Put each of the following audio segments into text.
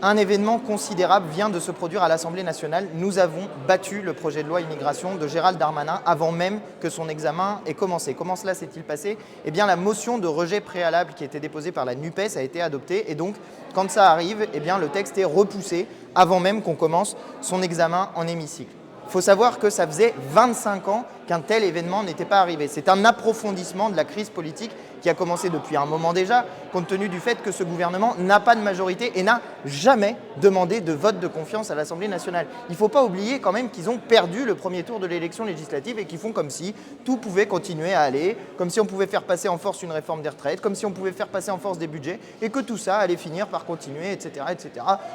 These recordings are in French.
Un événement considérable vient de se produire à l'Assemblée nationale. Nous avons battu le projet de loi immigration de Gérald Darmanin avant même que son examen ait commencé. Comment cela s'est-il passé? Eh bien, la motion de rejet préalable qui était déposée par la NUPES a été adoptée et donc, quand ça arrive, eh bien, le texte est repoussé avant même qu'on commence son examen en hémicycle. Il faut savoir que ça faisait 25 ans qu'un tel événement n'était pas arrivé. C'est un approfondissement de la crise politique qui a commencé depuis un moment déjà, compte tenu du fait que ce gouvernement n'a pas de majorité et n'a jamais demandé de vote de confiance à l'Assemblée nationale. Il ne faut pas oublier quand même qu'ils ont perdu le premier tour de l'élection législative et qu'ils font comme si tout pouvait continuer à aller, comme si on pouvait faire passer en force une réforme des retraites, comme si on pouvait faire passer en force des budgets et que tout ça allait finir par continuer, etc.,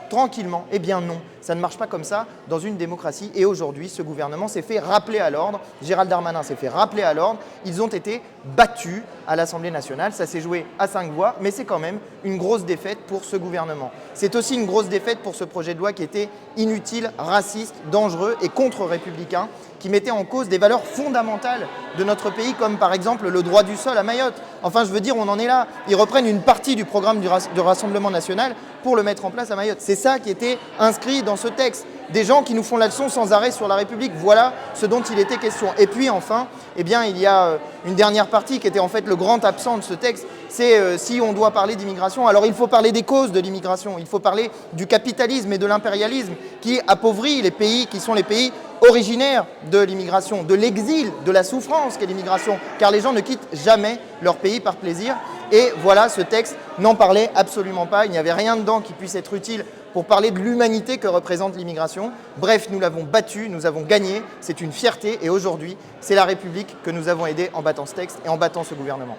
tranquillement. Eh bien non, ça ne marche pas comme ça dans une démocratie et aujourd'hui, ce gouvernement s'est fait rappeler à l'ordre. Gérald Darmanin s'est fait rappeler à l'ordre. Ils ont été battus à l'Assemblée nationale. Ça s'est joué à 5 voix, mais c'est quand même une grosse défaite pour ce gouvernement. C'est aussi une grosse défaite pour ce projet de loi qui était inutile, raciste, dangereux et contre-républicain, qui mettait en cause des valeurs fondamentales de notre pays, comme par exemple le droit du sol à Mayotte. Enfin, je veux dire, on en est là. Ils reprennent une partie du programme du Rassemblement national pour le mettre en place à Mayotte. C'est ça qui était inscrit dans ce texte. Des gens qui nous font la leçon sans arrêt sur la République. Voilà ce dont il était question. Et puis enfin, eh bien, il y a une dernière partie qui était en fait le grand absent de ce texte. C'est si on doit parler d'immigration, alors il faut parler des causes de l'immigration. Il faut parler du capitalisme et de l'impérialisme qui appauvrit les pays qui sont les pays originaires de l'immigration, de l'exil, de la souffrance qu'est l'immigration, car les gens ne quittent jamais leur pays par plaisir. Et voilà, ce texte n'en parlait absolument pas. Il n'y avait rien dedans qui puisse être utile pour parler de l'humanité que représente l'immigration. Bref, nous l'avons battu, nous avons gagné, c'est une fierté et aujourd'hui, c'est la République que nous avons aidée en battant ce texte et en battant ce gouvernement.